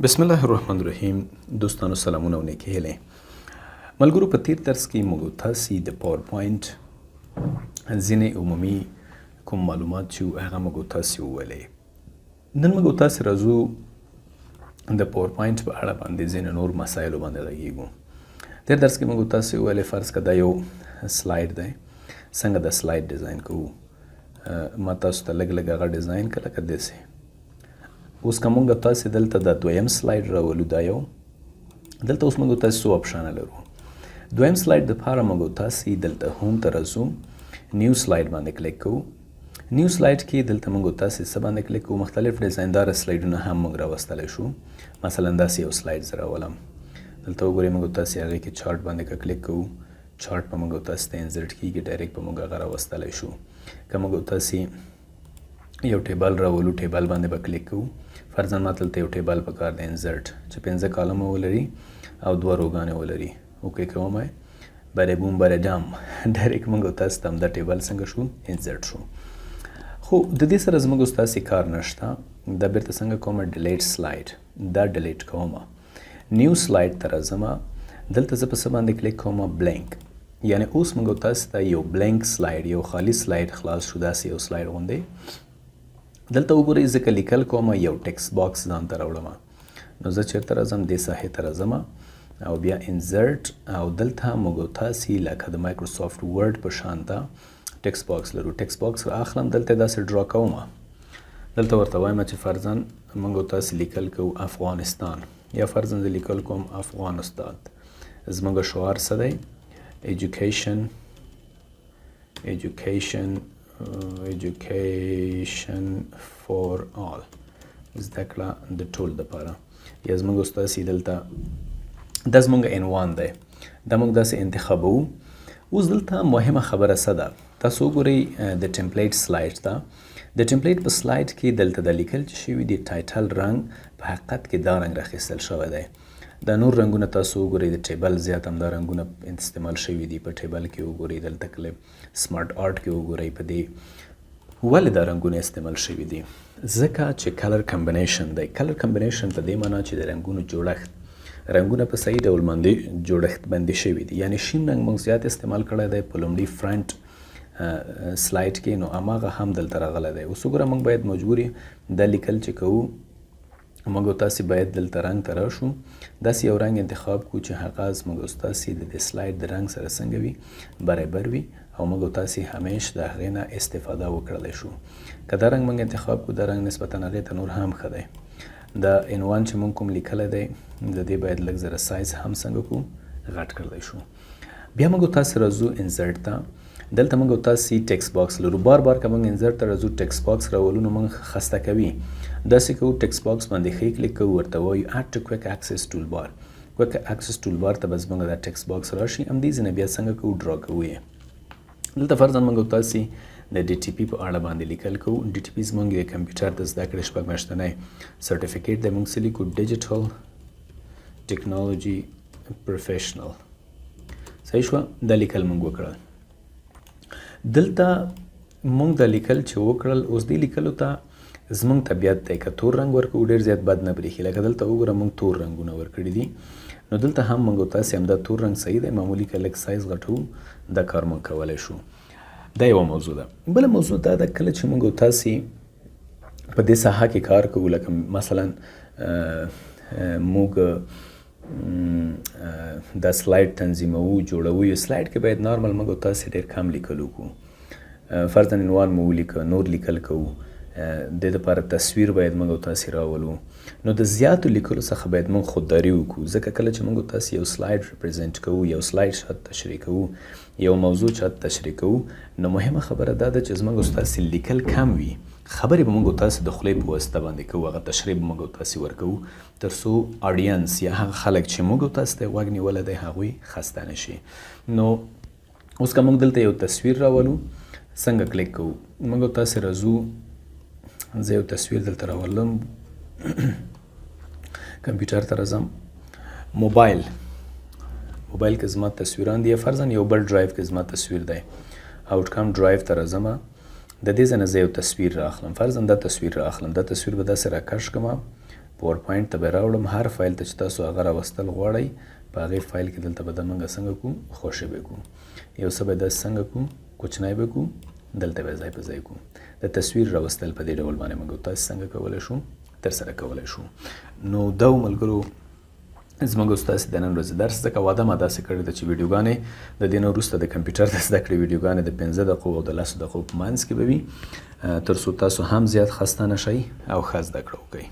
بسم الله الرحمن الرحیم. دوستانو سلامونه او نیکې هیلې. ملګرو، په تیر درس کې موږ تاسې د پاور پوینټ ځینې عمومي کوم معلومات چې هغه موږ تاسې وویلې. نن موږ تاسې راځو د پاور پوینټ په اړه باندې ځینې نور مسایلو باندې غږیږو. تیر درس کې موږ تاسې وویلې فرض که دا یو سلاید دی، څنګه د سلاید ډیزاین کوو. ما تاسو ته لږ لږ هغه ډیزاین کړه لکه داسې. اوس که موږ تاسې دلته د دویم سلاید راولو، دا یو دلته اوس موږ تاسې څو اپشنه لرو. دویم سلاید دپاره موږ تاسې دلته هوم ته راځو، نیو سلاید باندې کلیک کوو. نیو سلاید کې دلته موږ تاسې څه باندې کلیک کوو، مختلف ډیزاینداره سلایډونه هم موږ راوستلی شو. مثلا داسې یو سلاید زه راولم، دلته وګورئ موږ تاسې هغې کې چارټ باندې که کلیک کوو، چارټ به موږ تاسې ته انزرټ کېږي، ډایرکټ به موږ هغه راوستلی شو. که موږ تاسې یو ټیبل راولو، ټیبل باندې به کلیک کوو. فرضاً ما دلته یو ټیبل پکار دی انزرټ چې 5 کالمه ولري او 2 روګانې ولري. اوکې کوم یې برې بوم برې ډام ډایرکټ موږ تاسو ته همدا ټیبل څنګه شو، انزرټ شو. خو د دې سره زموږ اوس تاسې کار نشته. دا بیرته څنګه کومه، ډیلیټ سلاید، دا ډیلیټ کومه. نیو سلاید ته راځم، دلته زه په څه باندې کلیک کوم، بلینک. یعنی اوس موږ تاسو ته یو بلینک سلاید، یو خالي سلاید خلاص شو، داسې یو سلاید غوندې. دلته وګورئ زه که لیکل کوم یو ټکس باکس ځان ته راوړم، نو زه چېرته راځم، دې ساحې ته راځم او بیا انزرټ، او دلته موږ تاسې لکه د مایکروسافټ ورډ په شانته ټکس باکس لرو. ټکس باکس اخلم، دلته داسې ډرا کوم، دلته ورته وایم چې فرضاً موږ تاسې لیکل کوو افغانستان، یا فرضاً زه لیکل کوم افغان استاد. زموږ شعار څه دی؟ education for all، زده کړه د ټول دپاره. یا زموږ اوس تاسې دلته دا زموږ عنوان دی، دا موږ داسې انتخابوو. اوس دلته مهمه خبره څه ده؟ تاسو وګورئ د ټمپلیټ سلاید ته. د ټمپلیټ په سلاید کې دلته د لیکل چې شوي دي ټایټل رنګ په حقیقت کې دا رنګ راخیستل شوی دی. دا نور رنګونه تاسو وګورئ، د ټیبل زیات همدا رنګونه استعمال شوي دي. په ټیبل کې وګورئ، دلته کله سمارټ آرټ کې وګورئ، په دې ولې دا رنګونه استعمال شوي دي؟ ځکه چې کلر کمبینیشن دی. کلر کمبینیشن په دې معنا چې د رنګونو جوړښت، رنګونه په صحیح ډول باندې جوړښت باندې شوي دي. یعنی شین رنګ موږ زیات استعمال کړی دی په لومړي فرنټ سلاید کې، نو هماغه هم دلته راغلی دی. اوس وګوره موږ باید مجبور یو دا لیکل چې کوو، موږ تاسې باید دلته رنګ ته راشو، داسې یو رنګ انتخاب کړو چې هغه زموږ تاسې د دې سلاید د رنګ سره څنګه وي، برابر وي، او موږ تاسې همیش د هغې نه استفاده وکړلی شو. که دا رنګ موږ انتخاب کړو، دا رنګ نسبتا هغې ته نور هم ښه دی. دا عنوان چې موږ کوم لیکلی دی، د دې باید لږ زره سایز هم څنګه کړو، غټ کړلی شو. بیا موږ تاسې راځو انزرټ ته. دلته موږ تاسې ټکس باکس لرو. بار بار که موږ انزرټ ته راځو، ټکس باکس راولو، نو موږ خسته کوي. داسې کوو، ټکس باکس باندې ښه کلیک کوو، ورته وایو اډ ټو کویک اکسس ټول بار. کویک اکسس ټول بار ته به زموږ دا ټکس باکس راشي. همدې ځای نه بیا څنګه کوو، ډرا کوو یې. دلته فرضاً موږ تاسې د ډي ټي پي په اړه باندې لیکل کوو. ډي ټي پي زموږ د کمپیوټر د زده کړې شپږ میاشتنی سرټیفیکیټ دی. موږ څه لیکو؟ ډیجیټل ټیکنالوجي پروفیشنل. صحیح شوه؟ دا لیکل موږ وکړل. دلته موږ دا لیکل چې وکړل، اوس دې لیکلو ته زموږ طبیعت دی که تور رنګ ورکړو ډېر زیات بد نه برېښي. لکه دلته وګوره موږ تور رنګونه ورکړي دي، نو دلته هم موږ تاسې همدا تور رنګ صحیح دی. معمولي که لږ سایز غټوو، دا کار موږ کولی شو. دا یوه موضوع ده. بله موضوع دا ده کله چې موږ تاسې په دې ساحه کې کار کوو، لکه مثلا موږ دا سلاید تنظیموو، جوړوو. یو سلاید کې باید نارمل موږ تاسې ډېر کم لیکل وکړو. فرضاً عنوان مو ولیکه، نور لیکل کوو، د دپاره تصویر باید موږ تاسې راولو. نو د زیاتو لیکلو څخه باید موږ خودداري وکړو، ځکه کله چې موږ تاسې یو سلاید ریپرزینټ کوو، یو سلاید شاید تشریح کوو، یو موضوع شاید تشریح کوو، نو مهمه خبره دا ده چې زموږ تاسې لیکل کم وي، خبرې به موږ تاسې د خولې په واسطه باندې کوو، هغه تشریح به موږ تاسې ورکوو، تر څو آډینس یا هغه خلک چې موږ تاسې ته غوږ نیولی دی هغوی خسته نه شي. نو اوس که موږ دلته یو تصویر راولو، څنګه کلیک کوو؟ موږ تاسې راځو، زه یو تصویر دلته راولم، کمپیوټر ته راځم، موبایل کې زما تصویران دي، یا فرضاً یو بل ډرایو کې زما تصویر دی، آوټکم ډرایو ته راځم، د دې ځای نه زه یو تصویر رااخلم. فرضاً دا تصویر رااخلم، دا تصویر به داسې راکش کړم، پاور پوینټ ته به راوړم هر فایل ته چې تاسو هغه راوستل غواړئ په هغې فایل کې دلته به د موږ څنګه کوو خوشې به کوو یو څه به داسې څنګه کوو کوچنی به کوو دلته به ځای په ځای کوو د تصویر راوستل په دې ډول باندې موږ تاسو څنګه کولی شو ترسره کولی شو نو دا ملګرو زموږ ستاسې د نن ورځې درس ځکه واده ما داسې کړې ده چې ویډیوګانې د دې نه وروسته د کمپیوټر د زده کړې ویډیوګانې د 15 دقیقو او د 10 دقیقو په منځ کې به وي تر څو تاسو هم زیات خسته نه شئ او ښه زده کړه وکړئ